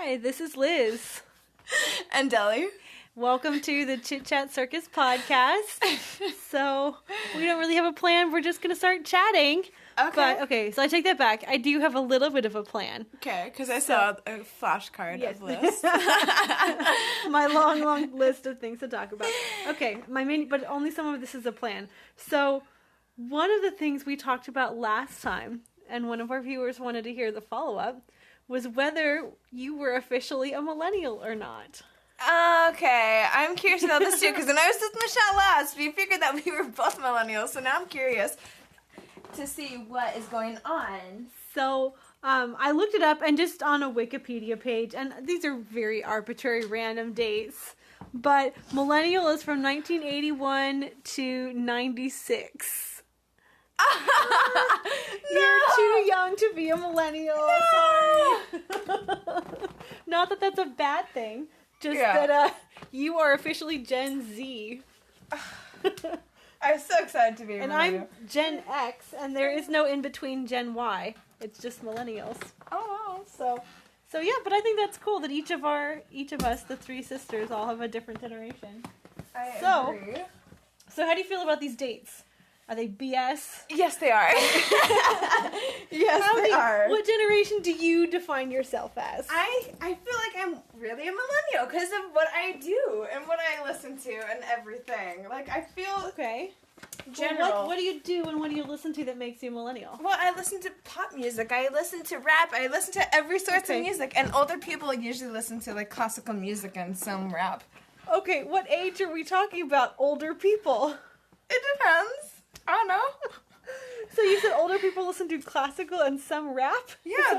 Hi, this is Liz. And Deli. Welcome to the Chit Chat Circus podcast. So, we don't really have a plan. We're just going to start chatting. Okay. So I take that back. I do have a little bit of a plan. Okay, because I saw a flashcard of Liz. My long list of things to talk about. Okay, but only some of this is a plan. So, one of the things we talked about last time, and one of our viewers wanted to hear the follow-up, was whether you were officially a millennial or not. Okay, I'm curious about this too, because when I was with Michelle last, we figured that we were both millennials, so now I'm curious to see what is going on. So, I looked it up, and just on a Wikipedia page, and these are very arbitrary random dates, but millennial is from 1981 to 96. You're too young to be a millennial. No. Sorry. Not that that's a bad thing. Just that you are officially Gen Z. I'm so excited to be a millennial. And I'm Gen X, and there is no in between Gen Y. It's just millennials. Oh, So yeah, but I think that's cool that each of us, the three sisters, all have a different generation. I agree. So how do you feel about these dates? Are they BS? Yes, they are. Yes, they are. What generation do you define yourself as? I feel like I'm really a millennial because of what I do and what I listen to and everything. Like, I feel general. Well, what do you do and what do you listen to that makes you a millennial? Well, I listen to pop music. I listen to rap. I listen to every sort of music. And older people usually listen to, like, classical music and some rap. Okay, what age are we talking about, older people? It depends. I don't know. So you said older people listen to classical and some rap? Yeah,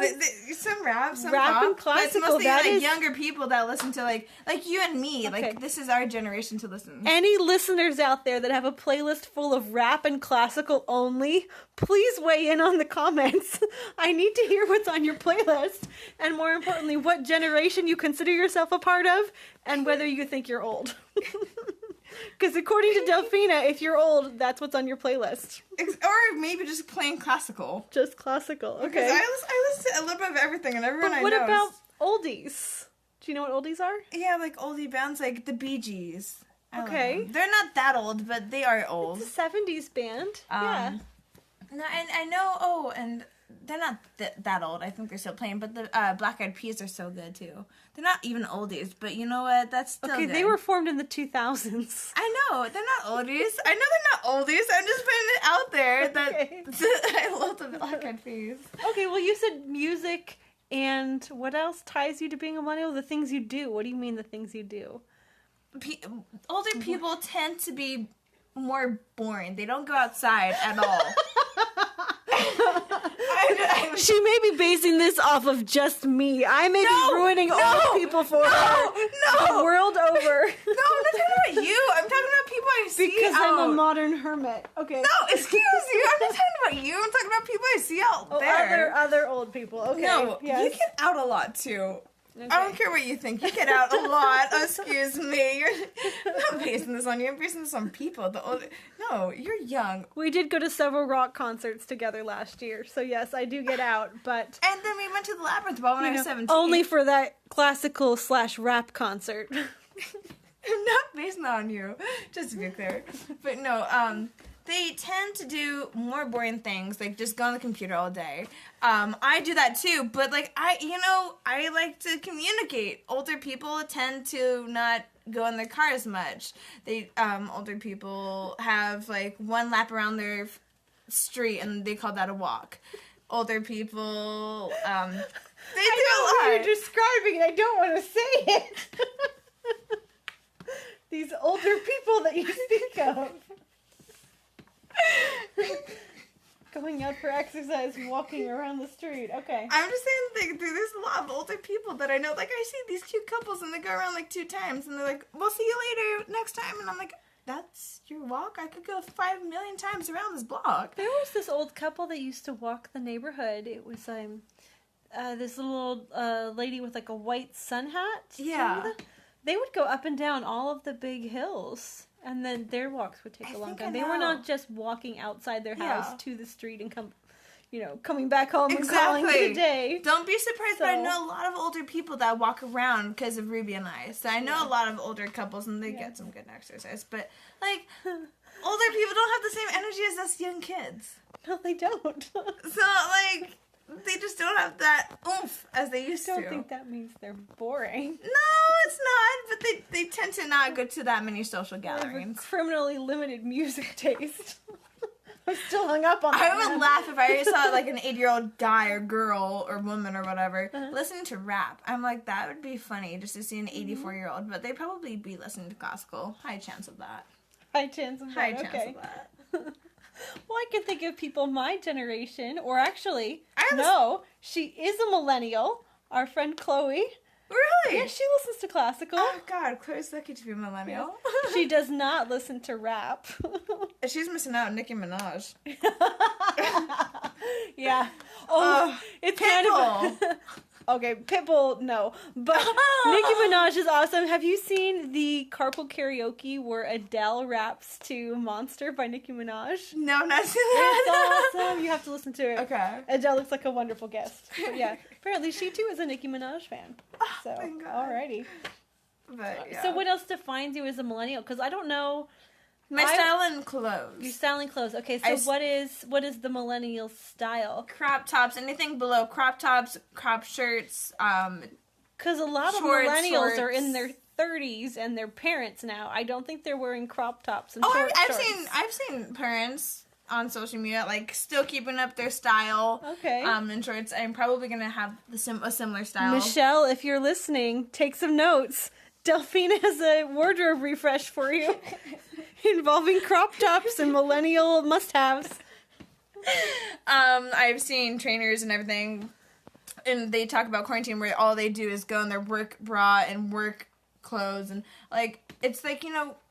some rap, some rap pop. And classical. But it's mostly younger people that listen to like you and me. Okay. Like, this is our generation to listen. Any listeners out there that have a playlist full of rap and classical only, please weigh in on the comments. I need to hear what's on your playlist, and more importantly, what generation you consider yourself a part of, and whether you think you're old. Because according to Delphina, if you're old, that's what's on your playlist. Or maybe just plain classical. Just classical, okay. Because I listen to a little bit of everything, and everyone I know. What about oldies? Do you know what oldies are? Yeah, like oldie bands, like the Bee Gees. Okay. They're not that old, but they are old. It's a 70s band. Yeah. No, and I know, and they're not that old. I think they're still playing, but the Black Eyed Peas are so good, too. They're not even oldies, but you know what? That's still good. They were formed in the 2000s. I know. They're not oldies. I know they're not oldies. I'm just putting it out there that I love the Black Eyed Peas. Okay, well, you said music, and what else ties you to being a millennial? The things you do. What do you mean the things you do? Older people tend to be more boring. They don't go outside at all. She may be basing this off of just me. I may be ruining old people for her. The world over. No, I'm not talking about you. I'm talking about people I see because I'm a modern hermit. Okay. No, excuse you. I'm not talking about you. I'm talking about people I see out there. Other old people. Okay. No, yes. You get out a lot too. Okay. I don't care what you think. You get out a lot. Excuse me. I'm not basing this on you. I'm basing this on people. No, you're young. We did go to several rock concerts together last year, so yes, I do get out, but... And then we went to the Labyrinth Ball when I was 17. Only for that classical/rap concert. I'm not basing that on you, just to be clear. But no, they tend to do more boring things, like just go on the computer all day. I do that too, but like I like to communicate. Older people tend to not go in their car as much. Older people have like one lap around their street and they call that a walk. Older people, they do a lot. You're describing it. I don't want to say it. These older people that you speak of. Going out for exercise, walking around the street. Okay. I'm just saying, there's a lot of older people that I know. Like, I see these cute couples, and they go around, like, 2 times, and they're like, we'll see you later next time. And I'm like, that's your walk? I could go 5 million times around this block. There was this old couple that used to walk the neighborhood. It was, this little old lady with, like, a white sun hat. Yeah. They would go up and down all of the big hills. And then their walks would take a long time. They were not just walking outside their house to the street and come. coming back home and calling it a day. Don't be surprised, but I know a lot of older people that walk around because of Ruby and I. So I know a lot of older couples, and they get some good exercise. But, like, older people don't have the same energy as us young kids. No, they don't. So, like, they just don't have that oomph as they used to. I don't think that means they're boring. No, it's not. But they tend to not go to that many social gatherings. They have a criminally limited music taste. I'm still hung up on that. I would laugh if I saw like an 8-year-old guy or girl or woman or whatever listening to rap. I'm like, that would be funny just to see an 84-year-old, but they'd probably be listening to classical. High chance of that. High chance of that. High chance of that. Well, I can think of people my generation, or actually, she is a millennial. Our friend Chloe. Really? Yeah, she listens to classical. Oh, God, Chloe's lucky to be a millennial. She does not listen to rap. She's missing out on Nicki Minaj. Yeah. Oh, it's Pitbull. kind of... Okay, Pitbull, no. But Nicki Minaj is awesome. Have you seen the carpool karaoke where Adele raps to Monster by Nicki Minaj? No, I'm not seeing that. It's awesome. You have to listen to it. Okay. Adele looks like a wonderful guest. But yeah, apparently she too is a Nicki Minaj fan. So, my God. alrighty. But, yeah. So what else defines you as a millennial? Because I don't know... My style and clothes. Your style and clothes. Okay, so what is the millennial style? Crop tops, anything below crop tops, crop shirts, because a lot of millennials are in their 30s and they're parents now. I don't think they're wearing crop tops and shorts. I've seen parents on social media like still keeping up their style. Okay. In shorts. I'm probably gonna have a similar style. Michelle, if you're listening, take some notes. Delphine has a wardrobe refresh for you. Involving crop tops and millennial must-haves. I've seen trainers and everything, and they talk about quarantine where all they do is go in their work bra and work clothes, and like it's like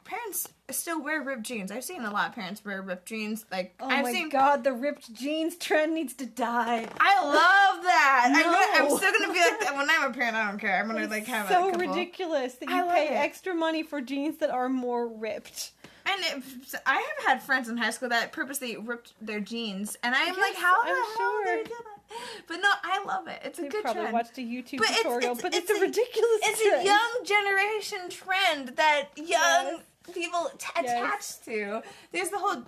parents still wear ripped jeans. I've seen a lot of parents wear ripped jeans. Like I've seen God, the ripped jeans trend needs to die. I love that. No. I'm still gonna be like that when I'm a parent. I don't care. I'm gonna like have so a couple. Ridiculous that you pay extra money for jeans that are more ripped. And I have had friends in high school that purposely ripped their jeans, and I'm like, how the hell did they do that? But no, I love it. It's a good probably trend. Watched a YouTube tutorial, but it's a ridiculous It's trend. a young generation trend that young people attach to. There's the whole,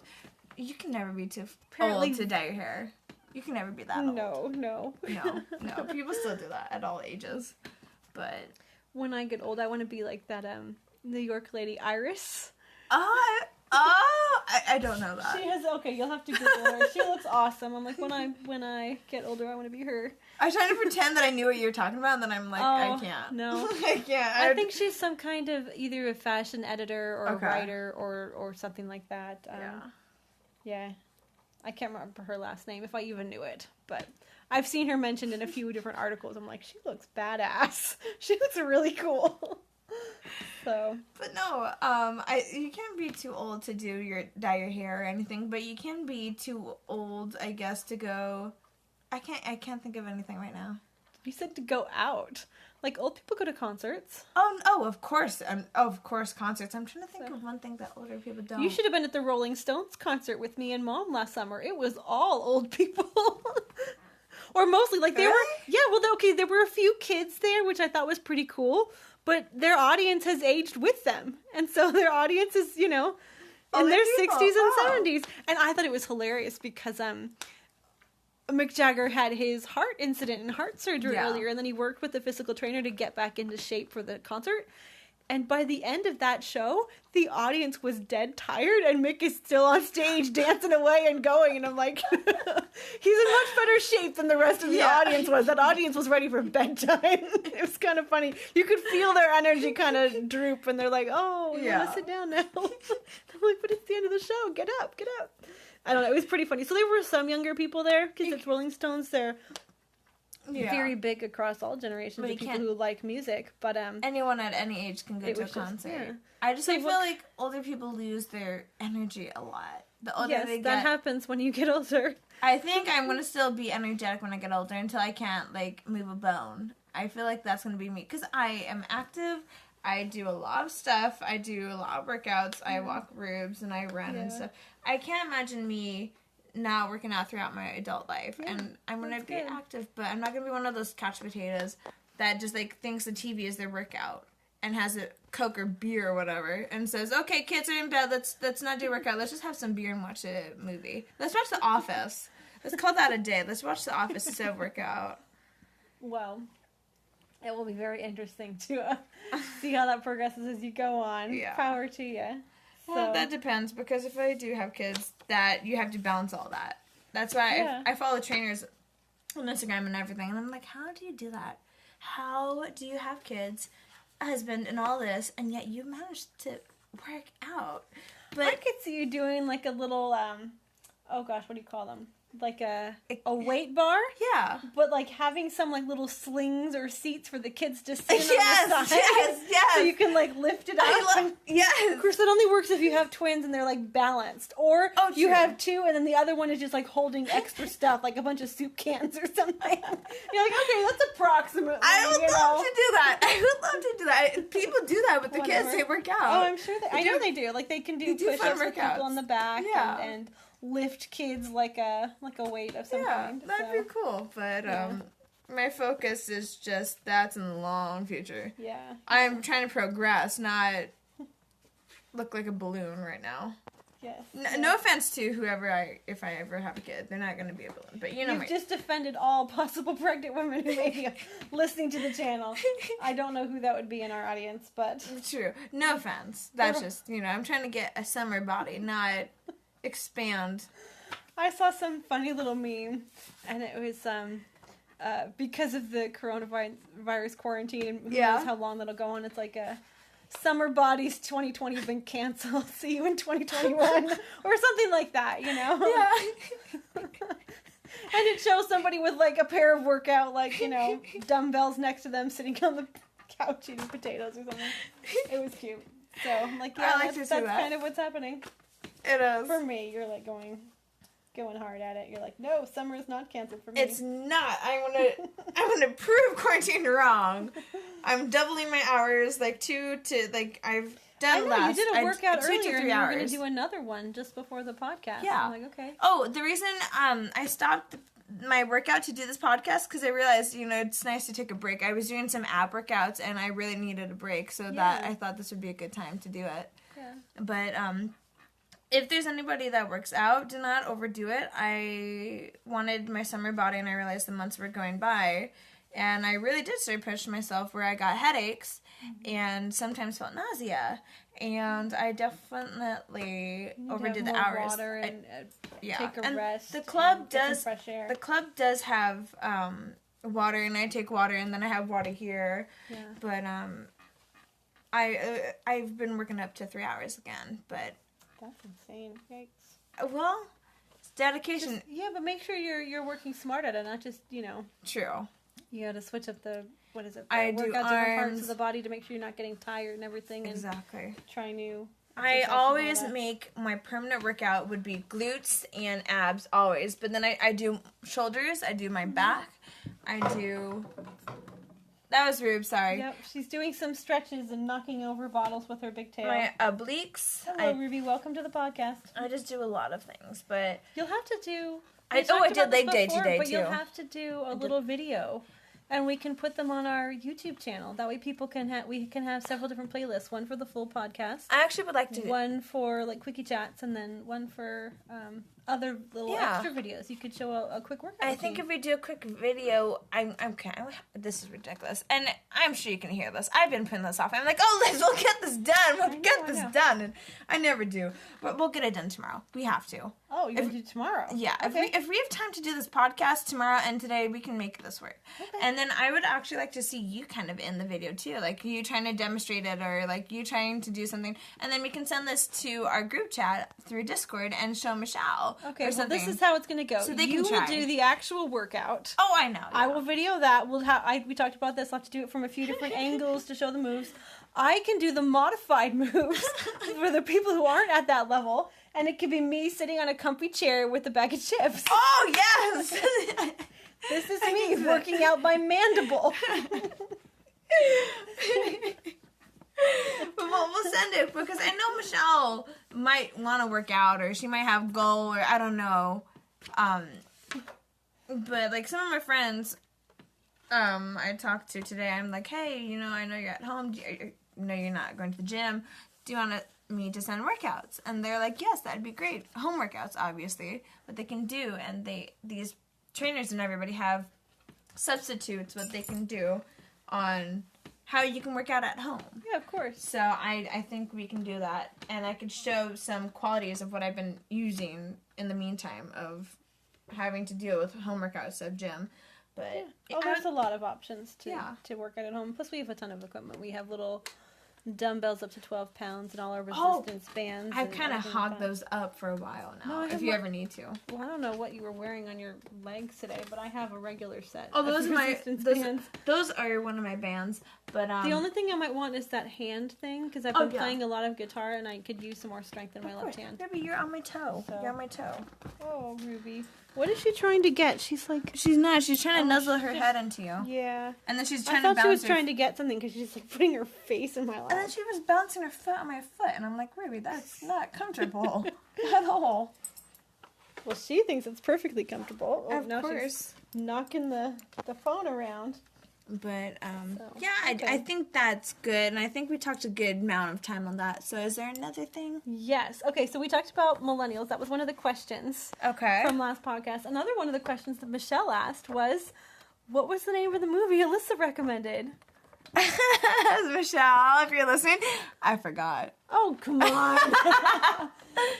you can never be too old to dye your hair. You can never be that old. No. People still do that at all ages. But when I get old, I want to be like that New York lady Iris. I don't know that. She has you'll have to Google her. She looks awesome. I'm like when I get older, I want to be her. I was trying to pretend that I knew what you were talking about, and then I'm like, I can't. No, I can't. I think she's some kind of either a fashion editor or a writer or something like that. Yeah. I can't remember her last name if I even knew it, but I've seen her mentioned in a few different articles. I'm like, she looks badass. She looks really cool. So, but no, you can't be too old to dye your hair or anything, but you can be too old, I guess, to go. I can't think of anything right now. You said to go out. Like old people go to concerts. Of course, concerts. I'm trying to think of one thing that older people don't. You should have been at the Rolling Stones concert with me and Mom last summer. It was all old people. Or mostly, like there were a few kids there, which I thought was pretty cool. But their audience has aged with them. And so their audience is, in their 60s and 70s. And I thought it was hilarious because Mick Jagger had his heart incident and heart surgery earlier. And then he worked with a physical trainer to get back into shape for the concert. And by the end of that show, the audience was dead tired. And Mick is still on stage dancing away and going. And I'm like, he's in much better shape than the rest of the audience was. That audience was ready for bedtime. It was kind of funny. You could feel their energy kind of droop. And they're like, oh, you want to sit down now? I'm like, but it's the end of the show. Get up. I don't know. It was pretty funny. So there were some younger people there. Because it's Rolling Stones. They're very big across all generations of people who like music, but anyone at any age can go to a concert. I feel like older people lose their energy a lot. The older they get, that happens when you get older. I think I'm gonna still be energetic when I get older until I can't move a bone. I feel like that's gonna be me because I am active. I do a lot of stuff. I do a lot of workouts. I walk roofs and I run and stuff. I can't imagine me not working out throughout my adult life. Yeah, and I'm going to be good. active, but I'm not going to be one of those couch potatoes that just, like, thinks the TV is their workout and has a Coke or beer or whatever and says, okay, kids are in bed, let's not do workout, let's just have some beer and watch a movie. Let's watch The Office. Let's call that a day. Let's watch The Office instead of workout. Well, it will be very interesting to see how that progresses as you go on. Yeah. Power to you. Well, that depends, because if I do have kids, that you have to balance all that. That's why I follow trainers on Instagram and everything, and I'm like, how do you do that? How do you have kids, a husband, and all this, and yet you managed to work out? But I could see you doing like a little, oh gosh, what do you call them? Like a weight bar? yeah. But like having some like little slings or seats for the kids to sit on Yes, the side. yes. So you can like lift it up. Yes. Of course, it only works if you have twins and they're like balanced. Or you true. have two and then the other one is just like holding extra stuff, like a bunch of soup cans or something. You're like, okay, that's approximately. I would love to do that. I would love to do that. People do that with the kids. They work out. Oh, I'm sure I know they do. Like they can do push-ups with workouts. people on the back Yeah. and lift kids like a weight of some kind. That'd be cool. But my focus is just that's in the long future. Yeah. I'm trying to progress, not look like a balloon right now. Yes. No offense to whoever if I ever have a kid, they're not going to be a balloon. But you know, You've just offended all possible pregnant women who may be listening to the channel. I don't know who that would be in our audience, but true. No offense. That's just I'm trying to get a summer body, not expand. I saw some funny little meme, and it was because of the coronavirus quarantine, and who knows how long that'll go on. It's like a summer bodies 2020 have been canceled. See you in 2021, or something like that. Yeah. And it shows somebody with like a pair of workout dumbbells next to them, sitting on the couch eating potatoes or something. It was cute. So I'm like, yeah, that's kind of what's happening. It is. For me, you're like going hard at it. You're like, no, summer is not canceled for me. It's not. I'm gonna prove quarantine wrong. I'm doubling my hours, I've done less. You did a workout 2 to earlier, 3 and you were hours. going to do another one just before the podcast. Yeah. I'm like, okay. Oh, the reason I stopped my workout to do this podcast, because I realized, it's nice to take a break. I was doing some ab workouts, and I really needed a break, so that I thought this would be a good time to do it. Yeah. But, if there's anybody that works out, do not overdo it. I wanted my summer body, and I realized the months were going by, and I really did start pushing myself where I got headaches and sometimes felt nausea, and I definitely overdid the hours. Water and take a and rest. The club does fresh air. The club does have water, and I take water, and then I have water here. Yeah. But I've been working up to 3 hours again, but. That's insane. Yikes. Well, it's dedication. But make sure you're working smart at it, not just, True. You gotta switch up the I work do out different parts arms. of the body to make sure you're not getting tired and everything. Exactly. And try new. I always make my permanent workout would be glutes and abs, always. But then I do shoulders, I do my back, I do... That was Rube, sorry. Yep, she's doing some stretches and knocking over bottles with her big tail. My obliques. Hello, Ruby. Welcome to the podcast. I just do a lot of things, but... You'll have to do... I did leg day today, but too. You'll have to do a little video, and we can put them on our YouTube channel. That way people can have several different playlists. One for the full podcast. I actually would like to... One for, quickie chats, and then one for... other little extra videos. You could show a quick workout. I think if we do a quick video, I'm okay. This is ridiculous, and I'm sure you can hear this. I've been putting this off. I'm like, oh, Liz, we'll get this done. We'll get this done, and I never do. But we'll get it done tomorrow. We have to. Oh, you're going to do tomorrow? Yeah. Okay. If we have time to do this podcast tomorrow and today, we can make this work. Okay. And then I would actually like to see you kind of in the video too, like you trying to demonstrate it, or like you trying to do something, and then we can send this to our group chat through Discord and show Michelle. Okay, well, this is how it's going to go. So they you can try. will do the actual workout. Oh, I know. Yeah. I will video that. We talked about this. I'll have to do it from a few different angles to show the moves. I can do the modified moves for the people who aren't at that level, and it could be me sitting on a comfy chair with a bag of chips. Oh, yes! This is me working out my mandible. But we'll send it, because I know Michelle might want to work out, or she might have goal, or I don't know. But like some of my friends, I talked to today, I'm like, hey, you know, I know you're at home. No, you're not going to the gym. Do you want me to send workouts? And they're like, yes, that'd be great. Home workouts, obviously, what they can do. And these trainers and everybody have substitutes what they can do on how you can work out at home. Yeah, of course. So I think we can do that. And I could show some qualities of what I've been using in the meantime of having to deal with home workouts of gym. But there's a lot of options to work out at home. Plus, we have a ton of equipment. We have little dumbbells up to 12 pounds and all our resistance bands. I've kind of hogged those up for a while now, if you ever need to. Well, I don't know what you were wearing on your legs today, but I have a regular set. Oh, those are bands. Those are one of my bands. But the only thing I might want is that hand thing, because I've been playing a lot of guitar and I could use some more strength in my left hand. Ruby, you're on my toe. So. You're on my toe. Oh, Ruby. What is she trying to get? She's like... She's not. She's trying to nuzzle her head into you. Yeah. And then she's trying to bounce. I thought she was trying to get something because she's like putting her face in my lap. And then she was bouncing her foot on my foot. And I'm like, Ruby, that's not comfortable at all. Well, she thinks it's perfectly comfortable. Of course. She's knocking the phone around. But, I think that's good. And I think we talked a good amount of time on that. So is there another thing? Yes. Okay, so we talked about millennials. That was one of the questions from last podcast. Another one of the questions that Michelle asked was, what was the name of the movie Alyssa recommended? Michelle, if you're listening, I forgot. Oh, come on.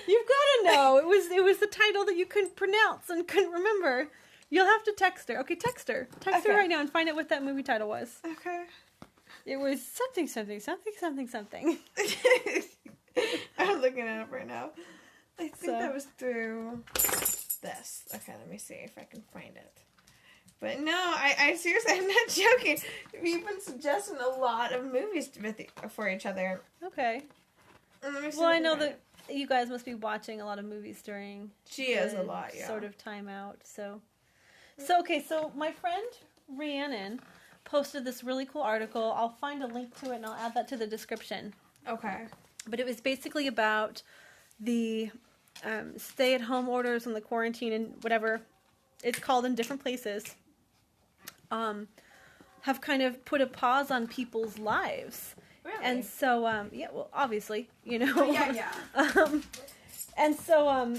You've got to know. It was the title that you couldn't pronounce and couldn't remember. You'll have to text her. Okay, text her. Text her right now and find out what that movie title was. Okay. It was something. I'm looking it up right now. I think that was through this. Okay, let me see if I can find it. But no, I seriously, I'm not joking. We've been suggesting a lot of movies for each other. Okay. Well, I know that you guys must be watching a lot of movies during... She is a lot, yeah. ...sort of time out, so my friend Rhiannon posted this really cool article. I'll find a link to it and I'll add that to the description. Okay. But it was basically about the stay-at-home orders and the quarantine and whatever it's called in different places have kind of put a pause on people's lives. Really? And so, well, obviously, you know. Oh, yeah. And so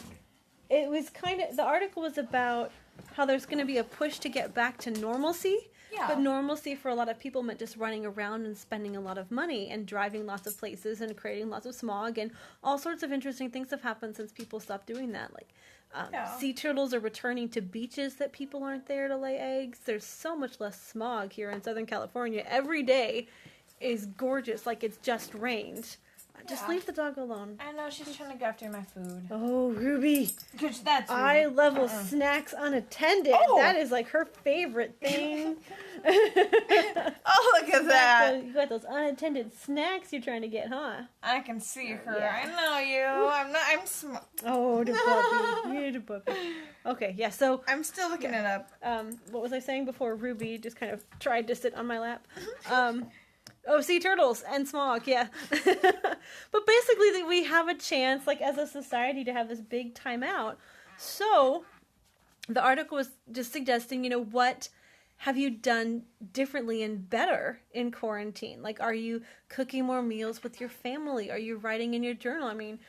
it was the article was about how there's going to be a push to get back to normalcy. Yeah. But normalcy for a lot of people meant just running around and spending a lot of money and driving lots of places and creating lots of smog, and all sorts of interesting things have happened since people stopped doing that. Like sea turtles are returning to beaches that people aren't there to lay eggs. There's so much less smog here in Southern California. Every day is gorgeous, like it's just rained. Just leave the dog alone. I know, she's trying to go after my food. Oh, Ruby. That's eye level snacks unattended. Oh. That is like her favorite thing. Oh, look at that. You got those unattended snacks you're trying to get, huh? I can see her. Yeah. I know you. I'm smart. Oh, the puppy. You're the puppy. Okay, yeah, so... I'm still looking it up. What was I saying before Ruby just kind of tried to sit on my lap? Oh, sea turtles and smog, yeah. But basically, we have a chance, like, as a society, to have this big time out. So, the article was just suggesting, you know, what have you done differently and better in quarantine? Like, are you cooking more meals with your family? Are you writing in your journal? I mean,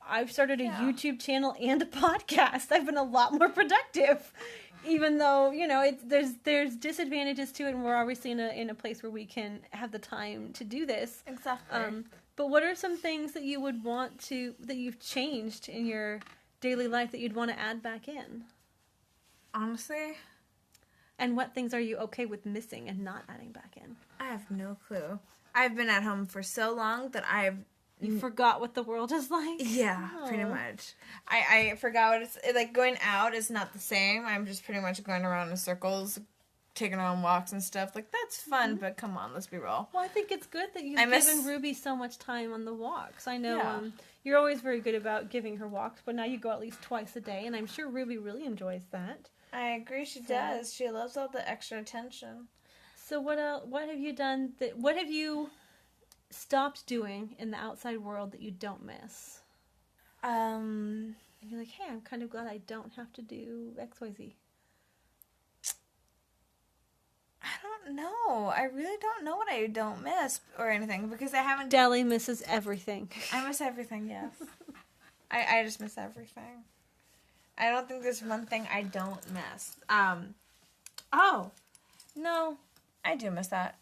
I've started a YouTube channel and a podcast. I've been a lot more productive. Even though, you know, there's disadvantages to it, and we're obviously in a place where we can have the time to do this. Exactly. But what are some things that you would that you've changed in your daily life that you'd want to add back in? Honestly? And what things are you okay with missing and not adding back in? I have no clue. I've been at home for so long that You forgot what the world is like? Yeah, pretty much. I forgot what it's like. Going out is not the same. I'm just pretty much going around in circles, taking her on walks and stuff. Like, that's fun, but come on, let's be real. Well, I think it's good that you've given Ruby so much time on the walks. I know you're always very good about giving her walks, but now you go at least twice a day, and I'm sure Ruby really enjoys that. I agree, she does. She loves all the extra attention. So what else? What have you done? What have you stopped doing in the outside world that you don't miss? And you're like, hey, I'm kind of glad I don't have to do XYZ. I don't know. I really don't know what I don't miss or anything because I haven't. Deli misses everything. I miss everything, yes. I just miss everything. I don't think there's one thing I don't miss. Oh, no, I do miss that.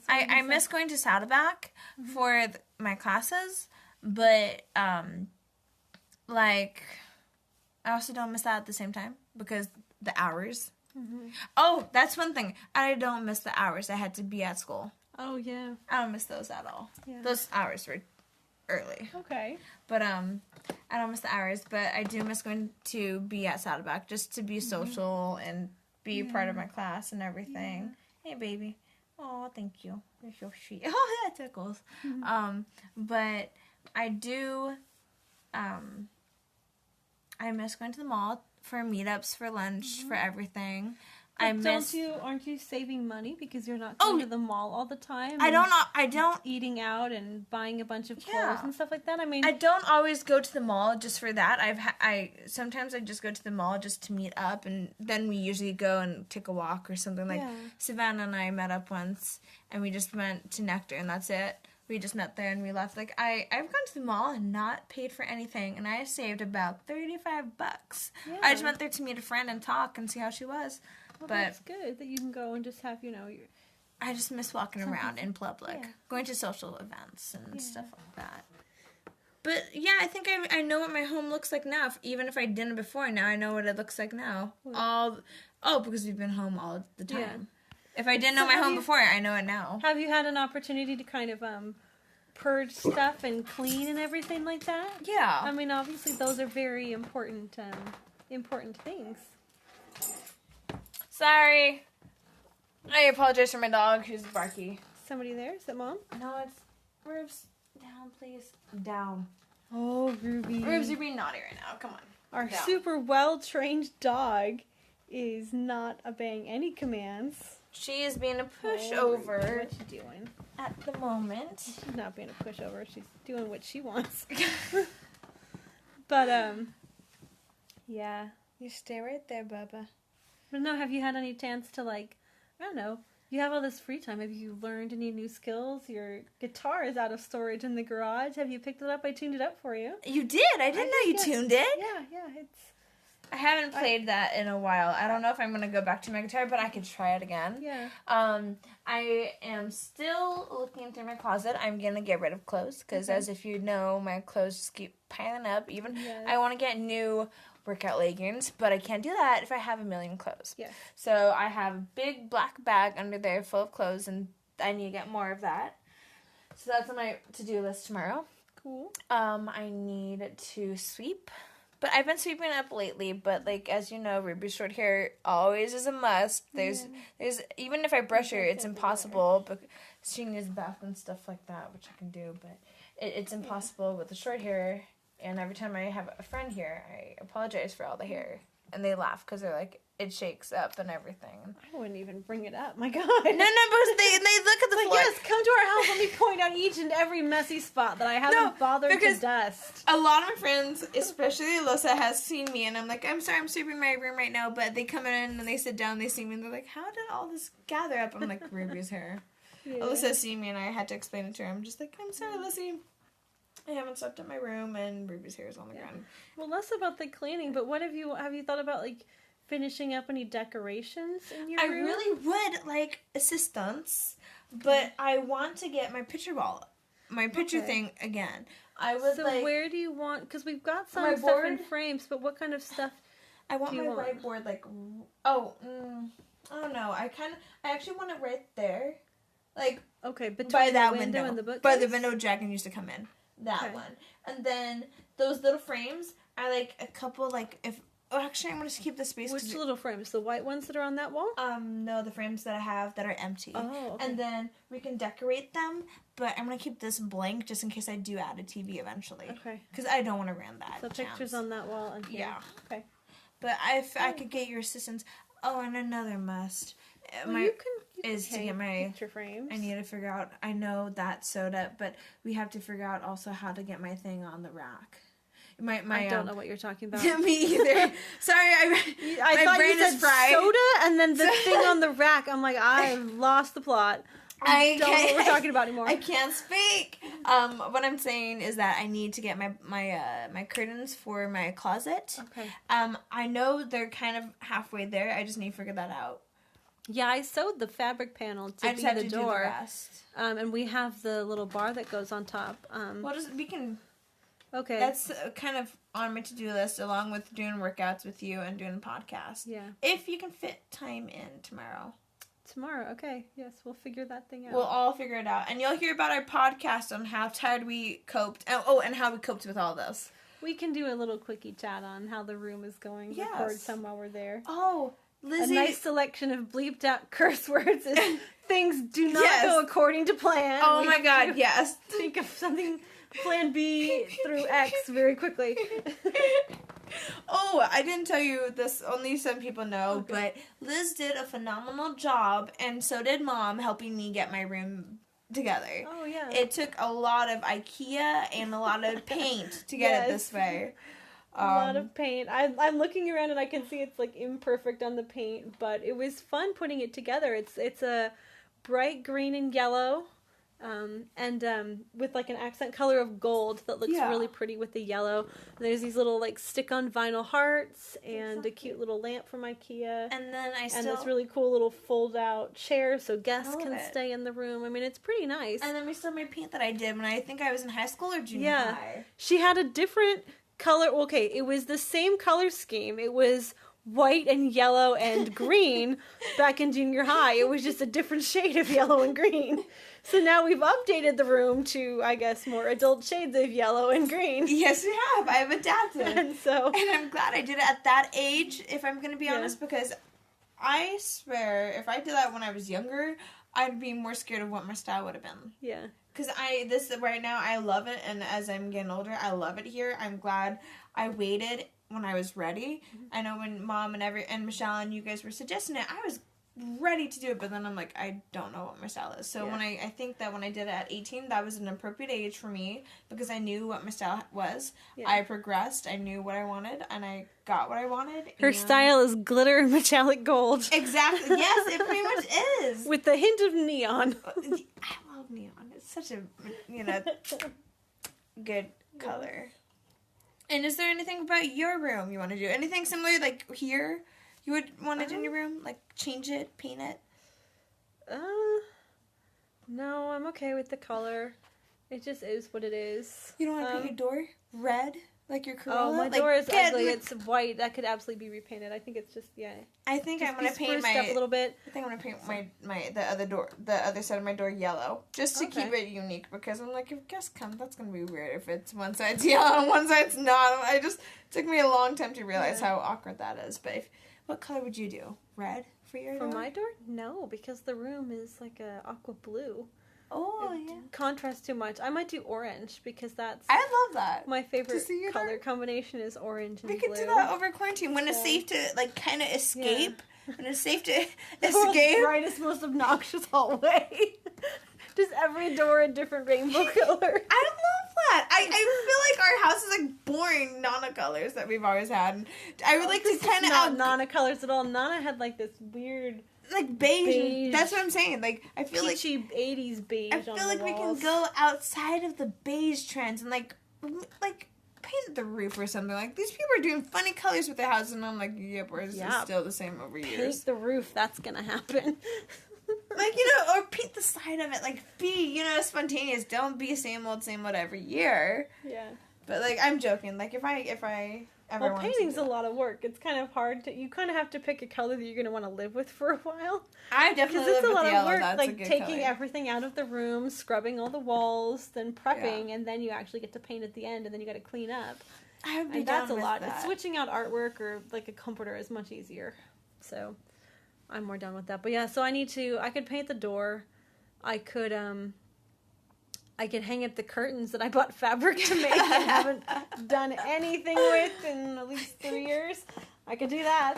I miss going to Saddleback for my classes, but, like, I also don't miss that at the same time because the hours. Mm-hmm. Oh, that's one thing. I don't miss the hours I had to be at school. Oh, yeah. I don't miss those at all. Yeah. Those hours were early. Okay. But, I don't miss the hours, but I do miss going to be at Saddleback just to be social and be part of my class and everything. Yeah. Hey, baby. Oh, thank you. You're so sweet. Oh, that tickles. Mm-hmm. But I do, I miss going to the mall for meetups, for lunch, for everything. But aren't you saving money because you're not going to the mall all the time? I don't eating out and buying a bunch of clothes and stuff like that. I mean, I don't always go to the mall just for that. Sometimes I just go to the mall just to meet up, and then we usually go and take a walk or something. Like Savannah and I met up once, and we just went to Nectar, and that's it. We just met there and we left. Like I've gone to the mall and not paid for anything, and I saved about $35. Yeah. I just went there to meet a friend and talk and see how she was. Well, but that's good that you can go and just have, I just miss walking around in public, going to social events and stuff like that. But yeah, I think I know what my home looks like now. Even if I didn't before, now I know what it looks like now. Because we've been home all the time. Yeah. If I didn't know my home before, I know it now. Have you had an opportunity to kind of purge stuff and clean and everything like that? Yeah. I mean, obviously those are very important things. Sorry. I apologize for my dog who's barky. Somebody there? Is that Mom? No, it's Rubes. Down, please. Down. Oh, Ruby. Rubes, you're being naughty right now. Come on. Our super well-trained dog is not obeying any commands. She is being a pushover. What's she doing? At the moment. She's not being a pushover. She's doing what she wants. But, yeah. You stay right there, Bubba. But no, have you had any chance to, I don't know, you have all this free time. Have you learned any new skills? Your guitar is out of storage in the garage. Have you picked it up? I tuned it up for you. You did? I didn't know you tuned it. Yeah, I haven't played that in a while. I don't know if I'm going to go back to my guitar, but I could try it again. Yeah. I am still looking through my closet. I'm going to get rid of clothes because, as if you know, my clothes just keep piling up. I want to get new workout leggings, but I can't do that if I have a million clothes. Yeah. So I have a big black bag under there full of clothes, and I need to get more of that. So that's on my to-do list tomorrow. Cool. I need to sweep. But I've been sweeping up lately, but as you know, Ruby's short hair always is a must. There's even if I brush her, it's impossible because she needs bath and stuff like that, which I can do, but it's impossible with the short hair. And every time I have a friend here, I apologize for all the hair, and they laugh because they're like, it shakes up and everything. I wouldn't even bring it up. My God. No, because they look at the floor. Yes, come to our house. Let me point out each and every messy spot that I haven't bothered to dust. A lot of my friends, especially Alyssa, has seen me, and I'm like, I'm sorry, I'm sweeping my room right now, but they come in and they sit down, they see me, and they're like, how did all this gather up? I'm like, Ruby's hair. Yeah. Alyssa seen me, and I had to explain it to her. I'm just like, I'm sorry, Alyssa. I haven't swept up my room, and Ruby's hair is on the ground. Well, less about the cleaning, but have you thought about, finishing up any decorations in your room? I really would like assistance, but I want to get my picture thing again. I would where do you want, because we've got some stuff in frames, but what kind of stuff I want my whiteboard, I don't know. I actually want it right there. Okay, between by that the window and the bookcase? By the window Jack used to come in. That one. And then those little frames are a couple actually I'm going to keep the space. Which little frames? The white ones that are on that wall? No, the frames that I have that are empty. Oh, okay. And then we can decorate them, but I'm going to keep this blank just in case I do add a TV eventually. Okay. Because I don't want to ruin that. So pictures on that wall and here. Yeah. Okay. But if I could get your assistance. Oh, and another must. Well, you can to get my picture frames. I need to figure out. I know that's sewed up, but we have to figure out also how to get my thing on the rack. I don't know what you're talking about. Me either. Sorry, I thought brain you said is fried. soda, and then the thing on the rack. I'm like, I've lost the plot. I don't know what we're talking about anymore. I can't speak. What I'm saying is that I need to get my curtains for my closet. Okay. I know they're kind of halfway there. I just need to figure that out. Yeah, I sewed the fabric panel to I be just have the to door. do the rest. And we have the little bar that goes on top. We can. Okay. That's kind of on my to-do list, along with doing workouts with you and doing a podcast. Yeah. If you can fit time in tomorrow. Tomorrow, okay. Yes, we'll figure that thing out. We'll all figure it out. And you'll hear about our podcast on how tired we coped. And how we coped with all this. We can do a little quickie chat on how the room is going. Yes. Record some while we're there. Oh, Lizzie. A nice selection of bleeped out curse words as things do not go according to plan. Oh my god, yes. Think of something, plan B through X very quickly. Oh, I didn't tell you this, only some people know, but Liz did a phenomenal job, and so did Mom, helping me get my room together. Oh, yeah. It took a lot of IKEA and a lot of paint to get it this way. A lot of paint. I'm looking around and I can see it's like imperfect on the paint, but it was fun putting it together. It's a bright green and yellow, and with like an accent color of gold that looks really pretty with the yellow. And there's these little like stick-on vinyl hearts and a cute little lamp from IKEA. And then and this really cool little fold-out chair so guests can stay in the room. I mean, it's pretty nice. And then we still made paint that I did when I think I was in high school or junior high. She had a different color. Okay, it was the same color scheme. It was white and yellow and green back in junior high. It was just a different shade of yellow and green. So now we've updated the room to, I guess, more adult shades of yellow and green. Yes, we have. I've adapted. And I'm glad I did it at that age, if I'm going to be honest, because I swear, if I did that when I was younger, I'd be more scared of what my style would have been. Yeah. Because right now, I love it, and as I'm getting older, I love it here. I'm glad I waited when I was ready. I know when Mom and Michelle and you guys were suggesting it, I was ready to do it, but then I'm like, I don't know what my style is. So when I think that when I did it at 18, that was an appropriate age for me, because I knew what my style was. Yeah. I progressed, I knew what I wanted, and I got what I wanted. Her style is glitter and metallic gold. Exactly. Yes, it pretty much is. With the hint of neon. I love neon. It's such a, good color. And is there anything about your room you want to do? Anything similar, like here, you would want to do in your room? Like, change it, paint it? No, I'm okay with the color. It just is what it is. You don't want to paint your door red? Like your Corolla? Oh, my door is ugly. It's white. That could absolutely be repainted. I think it's just, I think I'm going to paint up a little bit. I think I'm going to paint the other side of my door yellow. Just to keep it unique, because I'm like, if guests come, that's going to be weird if it's one side's yellow and one side's not. It took me a long time to realize how awkward that is. But what color would you do? Red for your door? For my door? No, because the room is like a aqua blue. Oh, Contrasts too much. I might do orange, because that's... I love that. My favorite color combination is orange and blue. We could do that over quarantine when it's safe to, like, kind of escape. When it's safe to escape. The brightest, most obnoxious hallway. Just every door a different rainbow color. I love that. I feel like our house is like boring Nana colors that we've always had. And I would like to kind of not Nana colors at all. Nana had like this weird like beige. That's what I'm saying. Like I feel peachy like 80s beige. I feel like we can go outside of the beige trends and like paint the roof or something. Like these people are doing funny colors with their house, and I'm like, yep, it's still the same over years. Paint the roof. That's gonna happen. Like, or paint the side of it. Like, be, spontaneous. Don't be same old every year. Yeah. But, like, I'm joking. Like, if I ever want to painting's a lot of work. It's kind of hard to... You kind of have to pick a color that you're going to want to live with for a while. I definitely live with yellow. Because it's a lot of work. That's like, taking everything out of the room, scrubbing all the walls, then prepping, and then you actually get to paint at the end, and then you got to clean up. I would be and down that's a with lot. That. Switching out artwork or, like, a comforter is much easier. So... I'm more done with that. But yeah, so I could paint the door. I could hang up the curtains that I bought fabric to make and haven't done anything with in at least 3 years. I could do that.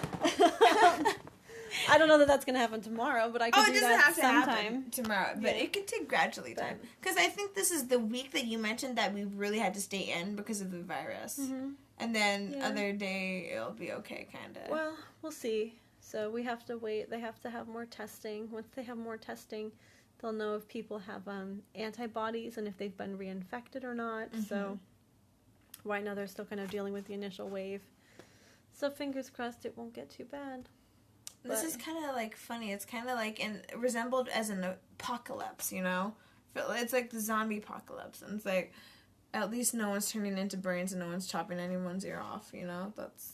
I don't know that that's going to happen tomorrow, but I can Oh, it do doesn't that have to sometime. happen tomorrow, but it could take gradually time. Because I think this is the week that you mentioned that we really had to stay in because of the virus. Mm-hmm. And then other day it'll be okay, kind of. Well, we'll see. So we have to wait. They have to have more testing. Once they have more testing, they'll know if people have antibodies and if they've been reinfected or not. Mm-hmm. So right now they're still kind of dealing with the initial wave. So fingers crossed it won't get too bad. This is kind of like funny. It's kind of like resembled as an apocalypse, you know? It's like the zombie apocalypse. And it's like, at least no one's turning into brains and no one's chopping anyone's ear off, you know? That's...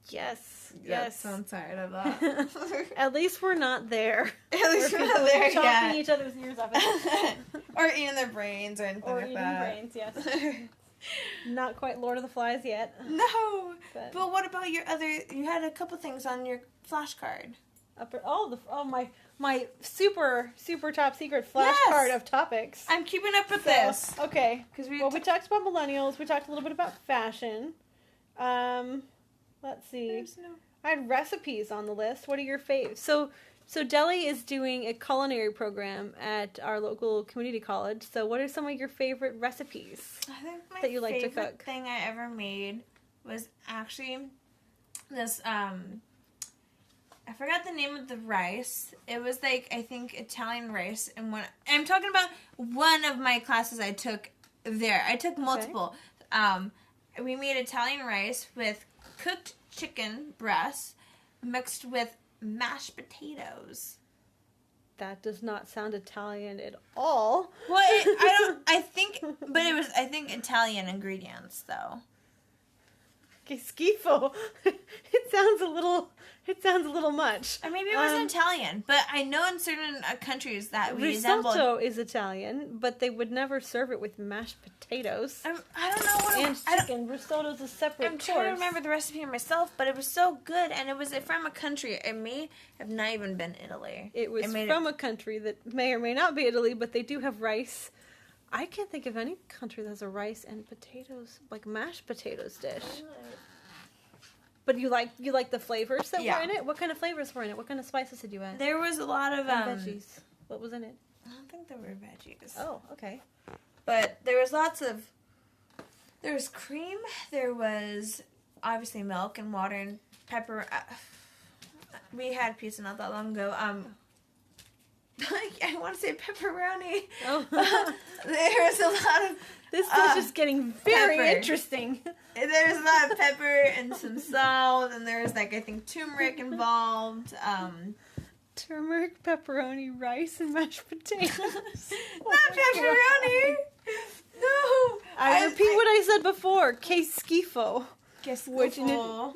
Yes. I'm tired of that. At least we're not there. At least we're not there yet. Chopping each other's ears off. Or eating their brains or anything like that. Or eating brains, yes. Not quite Lord of the Flies yet. No. But what about your other... You had a couple things on your flashcard. My super top secret flashcard of topics. I'm keeping up with this. Okay. We talked about millennials. We talked a little bit about fashion. Let's see. I had recipes on the list. What are your faves? So Deli is doing a culinary program at our local community college. So what are some of your favorite recipes that you like to cook? My favorite thing I ever made was actually this, I forgot the name of the rice. It was like, I think, Italian rice. And I'm talking about one of my classes I took there. I took multiple. Okay. We made Italian rice with cooked chicken breasts mixed with mashed potatoes. That does not sound Italian at all. Well, I think Italian ingredients though. Que schifo. It sounds a little much. Or maybe it wasn't Italian, but I know in certain countries that we risotto is Italian, but they would never serve it with mashed potatoes. I don't know what and chicken. Risotto's a separate course. I'm trying to remember the recipe myself, but it was so good, and it was from a country. It may have not even been Italy. It was from a country that may or may not be Italy, but they do have rice. I can't think of any country that has a rice and potatoes, like mashed potatoes dish. But you like the flavors that were in it? What kind of flavors were in it? What kind of spices did you add? There was a lot of veggies. What was in it? I don't think there were veggies. Oh, okay. But there was there was cream, there was obviously milk and water and pepper. We had pizza not that long ago. I want to say pepperoni. Oh. There was a lot of... This is just getting very interesting. There was a lot of pepper and some salt, and there was, I think, turmeric involved. Turmeric, pepperoni, rice, and mashed potatoes. Not pepperoni! No! I repeat what I said before. Que schifo. Schifo.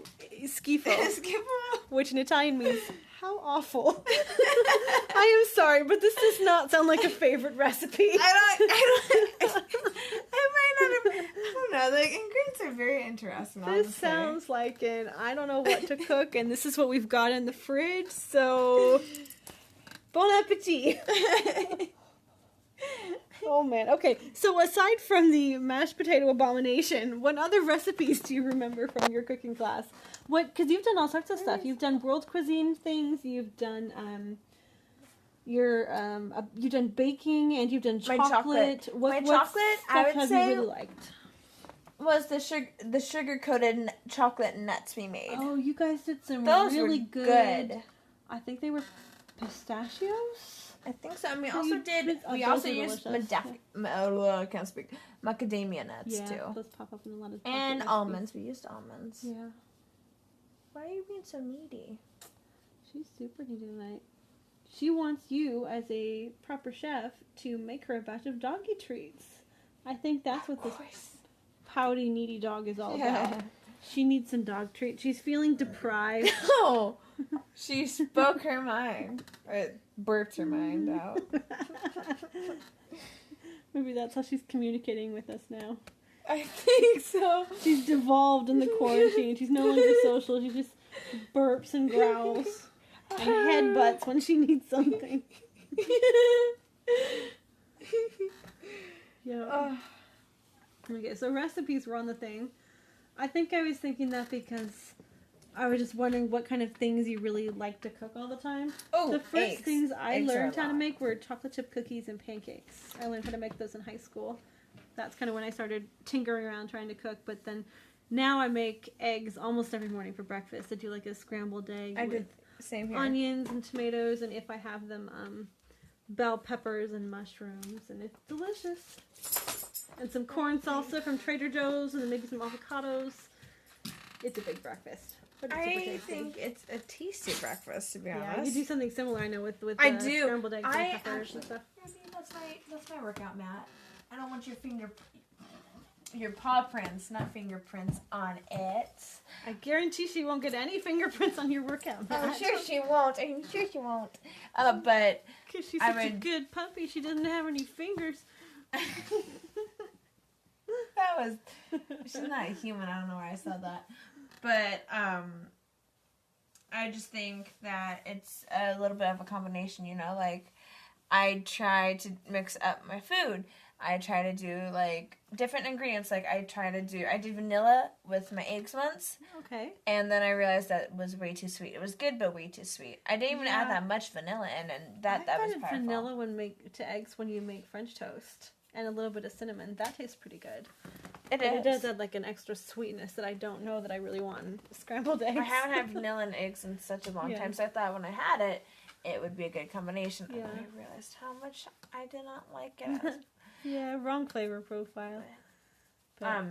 Which in Italian means how awful. I am sorry, but this does not sound like a favorite recipe. I don't know. The ingredients are very interesting. This sounds like I don't know what to cook, and this is what we've got in the fridge, so bon appetit. Oh man. Okay. So aside from the mashed potato abomination, what other recipes do you remember from your cooking class? Because you've done all sorts of stuff. You've done world cuisine things. You've done you've done baking, and you've done chocolate. My chocolate, I would say, you really liked? Was the sugar coated chocolate nuts we made. Oh, you guys did some really good. I think they were pistachios. I think so. And we also used I can't speak. Macadamia nuts too. Those pop up in a lot of and almonds. We used almonds. Yeah. Why are you being so needy? She's super needy tonight. She wants you, as a proper chef, to make her a batch of doggy treats. I think that's what this pouty, needy dog is all about. She needs some dog treats. She's feeling deprived. No! She spoke her mind. Or burped her mind out. Maybe that's how she's communicating with us now. I think so. She's devolved in the quarantine. She's no longer social. She just burps and growls. And headbutts when she needs something. Yeah. Okay, so recipes were on the thing. I think I was thinking that because I was just wondering what kind of things you really like to cook all the time. Oh, The first eggs. things I Eggs are learned a how to lot. make were chocolate chip cookies and pancakes. I learned how to make those in high school. That's kind of when I started tinkering around trying to cook. But then now I make eggs almost every morning for breakfast. I do like a scrambled egg with Same here. onions and tomatoes, and if I have them, bell peppers and mushrooms, and it's delicious. And some corn salsa from Trader Joe's, and then maybe some avocados. It's a big breakfast. But it's super I tasty. think it's a tasty breakfast, to be Yeah, honest. you do something similar, I know, with I do. scrambled eggs I and peppers actually- and stuff. That's my workout mat. I don't want your paw prints, not fingerprints on it. I guarantee she won't get any fingerprints on your workout mat. I'm sure she won't. But Because she's I such a would- good puppy. She doesn't have any fingers. she's not a human. I don't know why I said that. But I just think that it's a little bit of a combination, you know, like I try to mix up my food. I try to do like different ingredients. Like I did vanilla with my eggs once, Okay. and then I realized that was way too sweet. It was good, but way too sweet. I didn't even add Yeah. that much vanilla in, and that was added powerful. vanilla to eggs when you make French toast. And a little bit of cinnamon. That tastes pretty good. It But it does is. add like an extra sweetness that I don't know that I really want in scrambled eggs. I haven't had vanilla and eggs in such a long Yeah. time, so I thought when I had it, it would be a good combination. Yeah. And I realized how much I did not like it. Yeah, wrong flavor profile. But I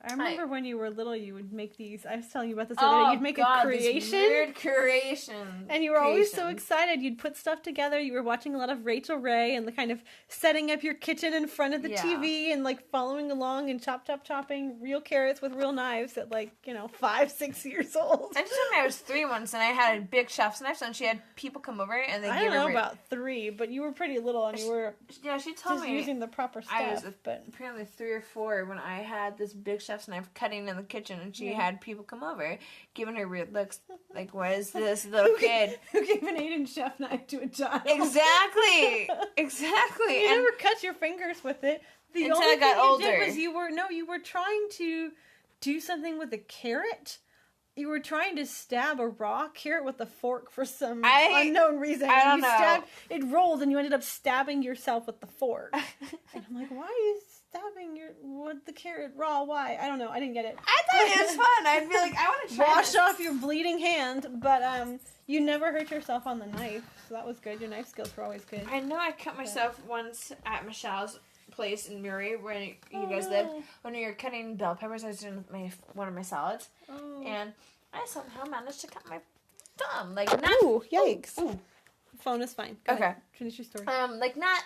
I- remember when you were little, you would make these. I was telling you about this the other day. You'd make a this creation. weird creation. And you were always so creation. excited. You'd put stuff together. You were watching a lot of Rachel Ray and the kind of setting up your kitchen in front of the Yeah. TV and like following along and chopping real carrots with real knives at 5, 6 years old. I just remember I was 3 once, and I had a big chef's knife, and she had people come over, and they I gave don't know her. about 3, but you were pretty little and you were Yeah, she told just me. using the proper I stuff. was But apparently 3 or 4 when I had this big chef's knife cutting in the kitchen, and she Yeah. had people come over, giving her weird looks, like, "What is this little kid?" who gave an 8-inch chef knife to a child? Exactly. You And never cut your fingers with it. The Until only I got thing you did older. was you were trying to do something with a carrot. You were trying to stab a raw carrot with a fork for some unknown reason. I And don't you know. It rolled, and you ended up stabbing yourself with the fork. And I'm like, why are you stabbing with the carrot raw? Why? I don't know. I didn't get it. I thought it was fun. I'd be like, I want to try Wash this. off your bleeding hand, but you never hurt yourself on the knife, so that was good. Your knife skills were always good. I know I cut myself once at Michelle's place in Murray, where you guys no. lived. When we were cutting bell peppers, I was doing one of my salads, Oh. and I somehow managed to cut my thumb. Like not. Ooh, yikes. Ooh. Phone is fine. Go Okay. ahead. Finish your story. Like not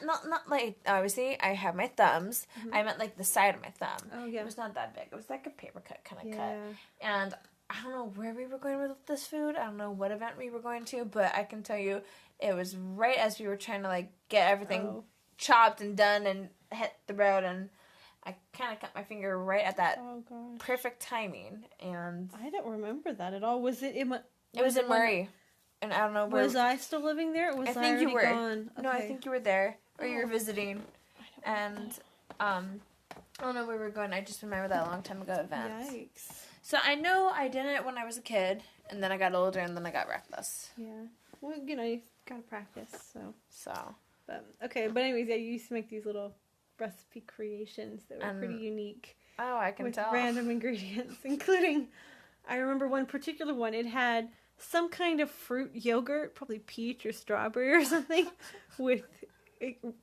like obviously I have my thumbs. I meant like the side of my thumb. Oh, yeah. It was not that big. It was like a paper cut kind of Yeah. cut. And I don't know where we were going with this food. I don't know what event we were going to, but I can tell you it was right as we were trying to like get everything chopped and done and hit the road, and I kind of cut my finger right at that Oh, gosh. perfect timing, and I don't remember that at all. Was it in it was in Murray. And I don't know where. Was I still living there, or was I I think you already were. gone? No, I Okay. think you were there, or you were visiting. I don't And I don't know where we were going. I just remember that long time ago event. Yikes. So I know I did it when I was a kid, and then I got older, and then I got reckless. Yeah. Well, you gotta practice, so. So But, okay, but anyways, yeah, you used to make these little recipe creations that were pretty unique. I can with tell. random ingredients, including, I remember one particular one. It had some kind of fruit yogurt, probably peach or strawberry or something, with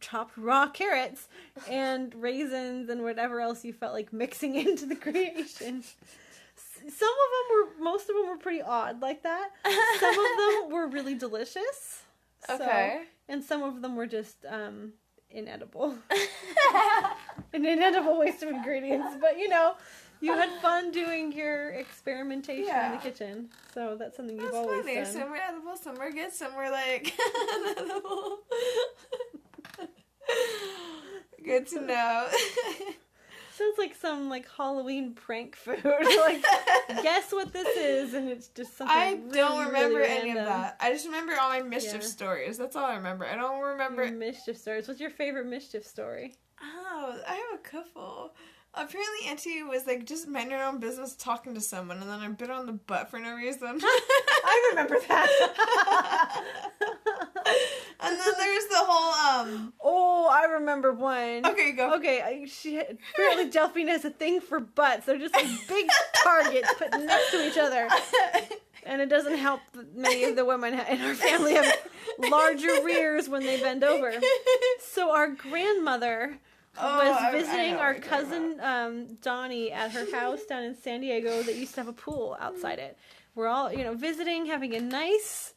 chopped raw carrots and raisins and whatever else you felt like mixing into the creation. Most of them were pretty odd like that. Some of them were really delicious. Okay. And some of them were just inedible. An inedible waste of ingredients. But, you had fun doing your experimentation in the kitchen. So that's something you've That's always funny. done. Some were edible, some were good, some were like inedible. Good to know. Sounds like some Halloween prank food. Like, guess what this is, and it's just something. I don't really, remember really any of random. that. I just remember all my mischief Yeah. stories. That's all I remember. I don't remember. Your mischief stories. What's your favorite mischief story? Oh, I have a couple. Apparently, Auntie was like just minding her own business, talking to someone, and then I bit her on the butt for no reason. I remember that. And then there's the whole Oh, I remember one. Okay, go. Okay, apparently Delphine has a thing for butts. They're just like big targets put next to each other. And it doesn't help that many of the women in our family have larger rears when they bend over. So our grandmother was visiting our cousin Donnie at her house down in San Diego that used to have a pool outside it. We're all, visiting, having a nice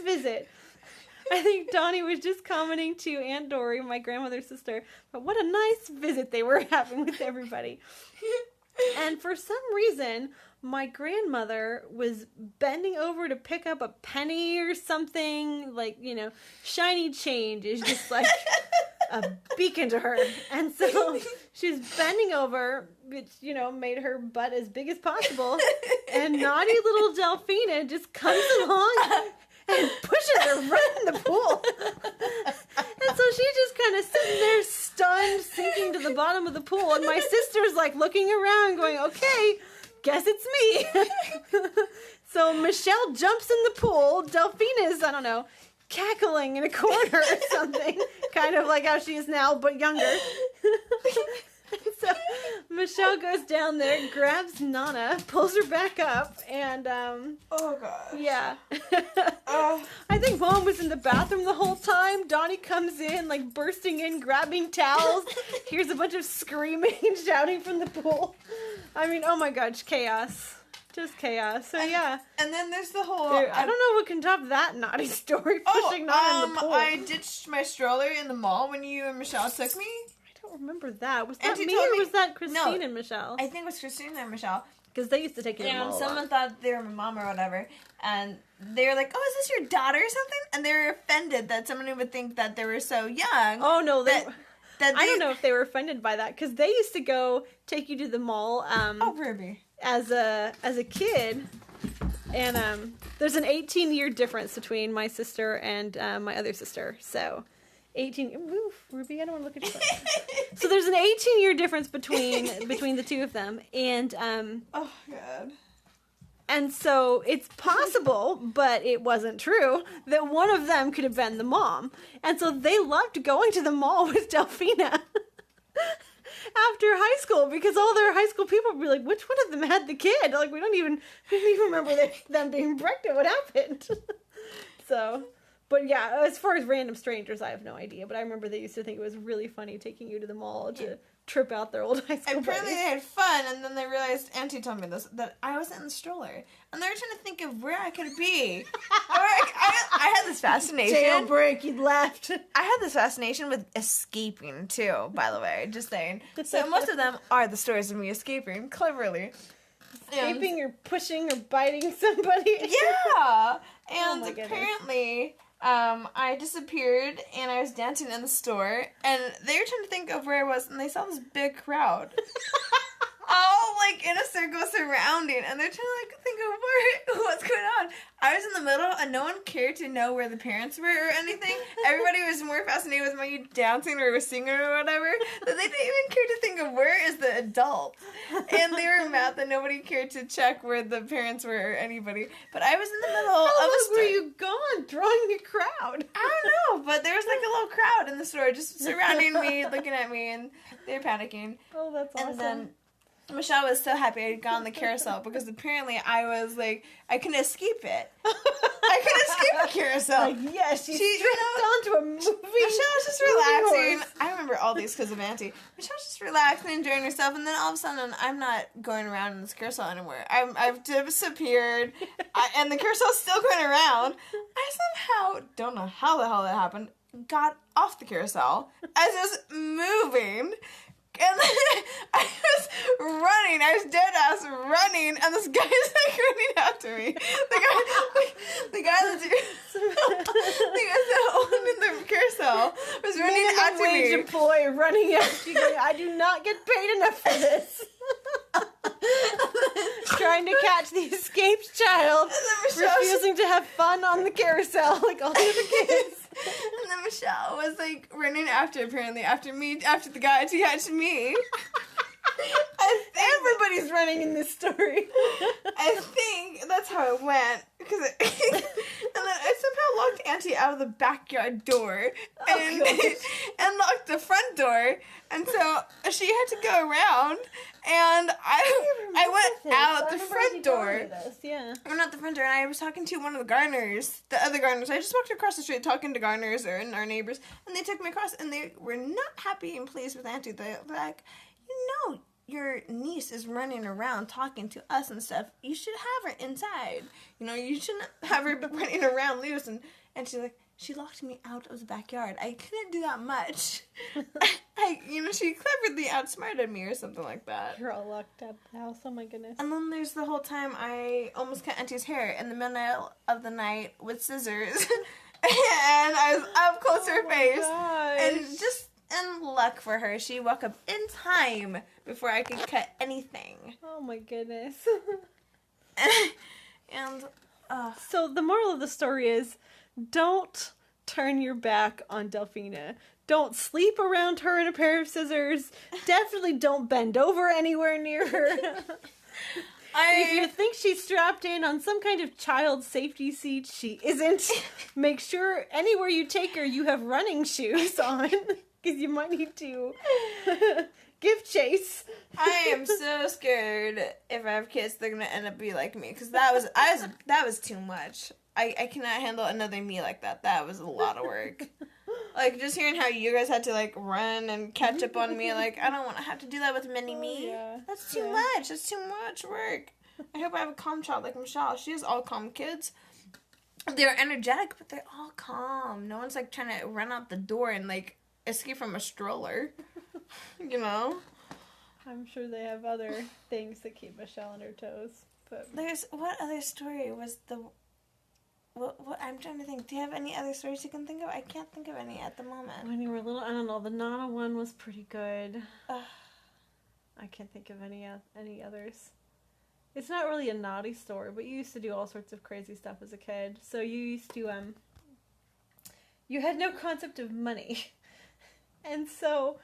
visit. I think Donnie was just commenting to Aunt Dory, my grandmother's sister, but what a nice visit they were having with everybody. And for some reason, my grandmother was bending over to pick up a penny or something, like, shiny change is just like a beacon to her. And so she was bending over, which, made her butt as big as possible. And naughty little Delphina just comes along and pushes her right in the pool. And so she's just kind of sitting there stunned, sinking to the bottom of the pool. And my sister's like looking around going, okay, guess it's me. So Michelle jumps in the pool. Delphina's, I don't know, cackling in a corner or something. Kind of like how she is now, but younger. So Michelle goes down there, grabs Nana, pulls her back up, and oh gosh. Yeah. I think Mom was in the bathroom the whole time. Donnie comes in, like bursting in, grabbing towels. Here's a bunch of screaming and shouting from the pool. I mean, oh my gosh, chaos. Just chaos. So yeah. And then there's the whole I don't know what can top that naughty story, pushing Nana in the pool. I ditched my stroller in the mall when you and Michelle took me. I don't remember that. Was that Auntie me or was that Christine and Michelle? I think it was Christine and Michelle. Because they used to take you to the mall. Someone thought they were my mom or whatever. And they were like, oh, is this your daughter or something? And they were offended that someone would think that they were so young. Oh, no. I don't know if they were offended by that. Because they used to go take you to the mall Ruby. As a kid. And there's an 18-year difference between my sister and my other sister. So 18. Oof, Ruby, I don't want to look at you. So there's an 18-year difference between the two of them, and oh god. And so it's possible, but it wasn't true, that one of them could have been the mom. And so they loved going to the mall with Delphina after high school, because all their high school people would be like, which one of them had the kid? Like, we didn't even remember them being pregnant. What happened? So, but yeah, as far as random strangers, I have no idea. But I remember they used to think it was really funny taking you to the mall to trip out their old high school Apparently buddies. they had fun, and then they realized, Auntie told me this, that I wasn't in the stroller. And they were trying to think of where I could be. I had this fascination. Jailbreak, you left. I had this fascination with escaping, too, by the way. Just saying. So most of them are the stories of me escaping, cleverly. Escaping or pushing or biting somebody. Yeah! And my goodness. apparently, I disappeared, and I was dancing in the store, and they were trying to think of where I was, and they saw this big crowd. All, like, in a circle surrounding, and they're trying to, like, think of what's going on. I was in the middle, and no one cared to know where the parents were or anything. Everybody was more fascinated with me dancing or singing or whatever, that they didn't even care to think of where is the adult. And they were mad that nobody cared to check where the parents were or anybody. But I was in the middle of a store. Where you gone, drawing a crowd? I don't know, but there was, like, a little crowd in the store just surrounding me, looking at me, and they were panicking. Oh, that's awesome. And then Michelle was so happy I had gone on the carousel, because apparently I was like, I couldn't escape it. I couldn't escape the carousel. Like, yes, she strapped onto a movie. Michelle was just relaxing. I remember all these because of Auntie. Michelle was just relaxing, enjoying herself, and then all of a sudden, I'm not going around in this carousel anymore. I've disappeared, and the carousel's still going around. I somehow, don't know how the hell that happened, got off the carousel as it was moving. And then I was running. I was dead ass running, and this guy's like running after me. The guy that's owning the carousel was running after me. Wage employee running after you. Going, I do not get paid enough for this. Trying to catch the escaped child, refusing to have fun on the carousel like all the other kids. And then Michelle was like running after, apparently, after me, after the guy to catch me. Everybody's running in this story. I think that's how it went. And then I somehow locked Auntie out of the backyard door and locked the front door. And so she had to go around, and I went out the front door. Yeah. Or not the front door, and I was talking to one of the gardeners, the other gardeners. I just walked across the street talking to gardeners and our neighbors, and they took me across, and they were not happy and pleased with Auntie. They're like, your niece is running around talking to us and stuff. You should have her inside. You shouldn't have her running around loose. And she's like, she locked me out of the backyard. I couldn't do that much. She cleverly outsmarted me or something like that. You're all locked up in the house. Oh my goodness. And then there's the whole time I almost cut Auntie's hair in the middle of the night with scissors. And I was up close to her face. Gosh. And just in luck for her, she woke up in time before I could cut anything. Oh my goodness. And so the moral of the story is, don't turn your back on Delphina. Don't sleep around her in a pair of scissors. Definitely don't bend over anywhere near her. If you think she's strapped in on some kind of child safety seat, she isn't. Make sure anywhere you take her, you have running shoes on, because you might need to give chase. I am so scared if I have kids, they're gonna end up be like me, because that was too much. I cannot handle another me like that. That was a lot of work. Like, just hearing how you guys had to, like, run and catch up on me, like, I don't want to have to do that with mini me. Yeah. That's too much. That's too much work. I hope I have a calm child like Michelle. She has all calm kids. They're energetic, but they're all calm. No one's, like, trying to run out the door and, like, escape from a stroller. I'm sure they have other things that keep Michelle on her toes. But What other story was the... What I'm trying to think. Do you have any other stories you can think of? I can't think of any at the moment. when you were little, I don't know, the Nana one was pretty good. Ugh. I can't think of any others. It's not really a naughty story, but you used to do all sorts of crazy stuff as a kid. So you used to, you had no concept of money. And so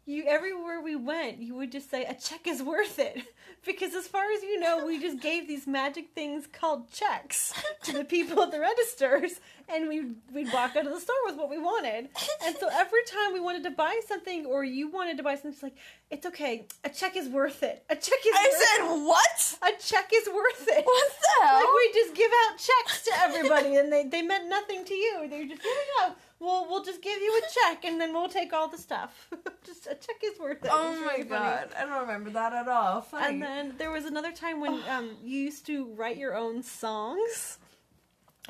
everywhere we went, you would just say, a check is worth it. Because as far as you know, we just gave these magic things called checks to the people at the registers, and we'd walk out of the store with what we wanted. And so every time we wanted to buy something, or you wanted to buy something, it's like, it's okay, a check is worth it. A check is worth it. I said, what? A check is worth it. What the hell? Like, we just give out checks to everybody, and they meant nothing to you. They were just, here we go. We'll just give you a check, and then we'll take all the stuff. Just a check is worth it. Oh It's my really god, I don't remember that at all. Funny. And then there was another time when you used to write your own songs.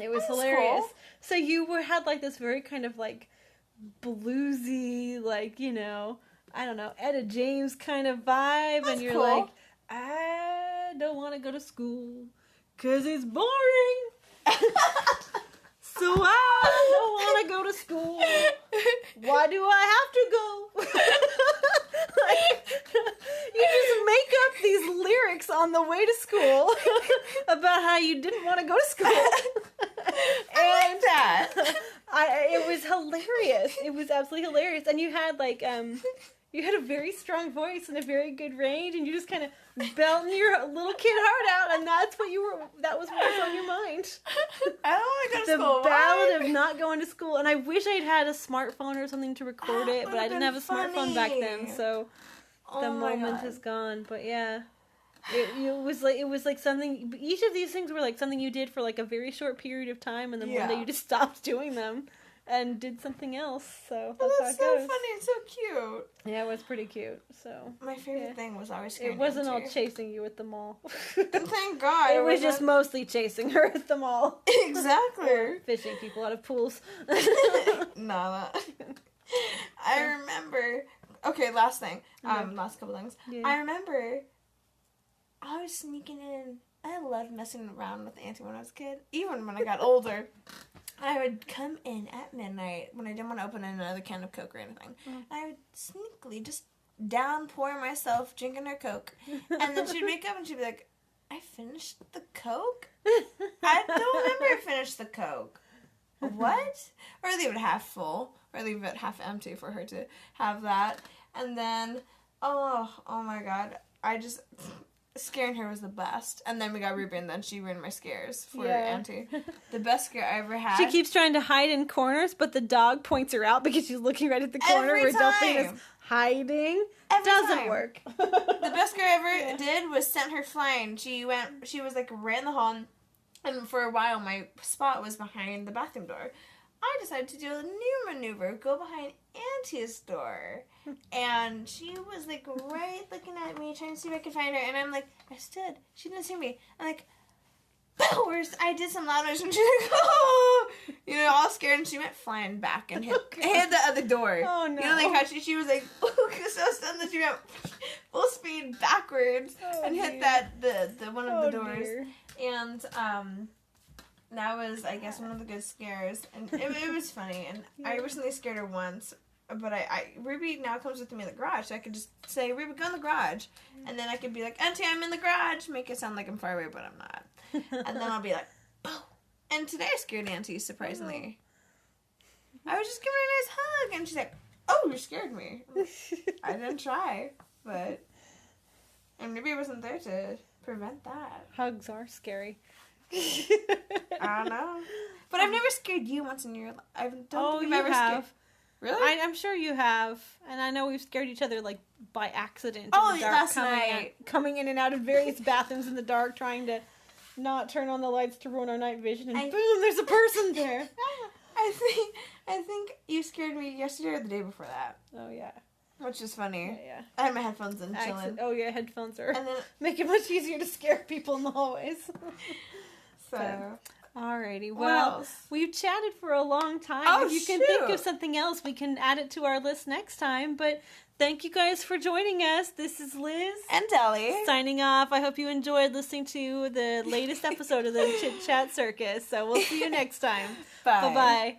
It was hilarious. Cool. So you had like this very kind of like bluesy, like, I don't know, Etta James kind of vibe. That's and you're cool. like, I don't want to go to school because it's boring. So I don't want to go to school. Why do I have to go? You just make up these lyrics on the way to school about how you didn't want to go to school. I like that. It was hilarious. It was absolutely hilarious. And you had like you had a very strong voice and a very good range, and you just kind of belting your little kid heart out, and that was what was on your mind. I don't want to go to school. The ballad of not going to school. And I wish I'd had a smartphone or something to record it, but I didn't have a smartphone back then, so the moment is gone. But yeah. It was like something, each of these things were like something you did for like a very short period of time, and then one day you just stopped doing them and did something else. So that's how it so goes. funny and so cute. Yeah, it was pretty cute. So my favorite thing was always it wasn't all chasing you at the mall. And thank God. It was just mostly chasing her at the mall. Exactly. Or fishing people out of pools. I remember. Okay, last thing. Last couple things. Yeah. I remember I was sneaking in. I loved messing around with Auntie when I was a kid. Even when I got older. I would come in at midnight when I didn't want to open another can of Coke or anything. I would sneakily just downpour myself drinking her Coke. And then she'd wake up and she'd be like, I finished the Coke? I don't remember I finished the Coke. What? Or leave it half full. Or leave it half empty for her to have that. And then Oh my god. Scaring her was the best. And then we got Ruby, and then she ruined my scares for Auntie. The best scare I ever had. She keeps trying to hide in corners, but the dog points her out because she's looking right at the corner where Delphine is hiding. Doesn't work. The best scare I ever did was sent her flying. She was like right in the hall, and for a while my spot was behind the bathroom door. I decided to do a new maneuver, go behind Auntie's door. And she was like right looking at me, trying to see if I could find her. And I'm like, I stood. She didn't see me. I'm like, powers! I did some loud noise, and she's like, oh! You know, all scared. And she went flying back and hit the other door. Oh, no. You know, like how she was like, so stunned that she went full speed backwards and hit the one of the doors. Dear. And, that was, I guess, one of the good scares. And it was funny. And I recently scared her once. But Ruby now comes with me in the garage. So I could just say, Ruby, go in the garage. And then I could be like, Auntie, I'm in the garage. Make it sound like I'm far away, but I'm not. And then I'll be like, oh. And today I scared Auntie, surprisingly. I was just giving her a nice hug. And she's like, oh, you scared me. I didn't try. But, and maybe I wasn't there to prevent that. Hugs are scary. I don't know. But I've never scared you once in your life. I don't think I've ever scared. Really? I'm sure you have. And I know we've scared each other, like, by accident. Oh, in the dark, last night. Coming in and out of various bathrooms in the dark, trying to not turn on the lights to ruin our night vision. And boom, there's a person there. I think you scared me yesterday or the day before that. Oh, yeah. Which is funny. Yeah. I had my headphones in, chilling. Oh, yeah, headphones are And then, make it much easier to scare people in the hallways. so... Alrighty, well, we've chatted for a long time. Oh, if you can think of something else, we can add it to our list next time. But thank you guys for joining us. This is Liz. And Deli. Signing off. I hope you enjoyed listening to the latest episode of the Chit Chat Circus. So we'll see you next time. Bye. Bye-bye.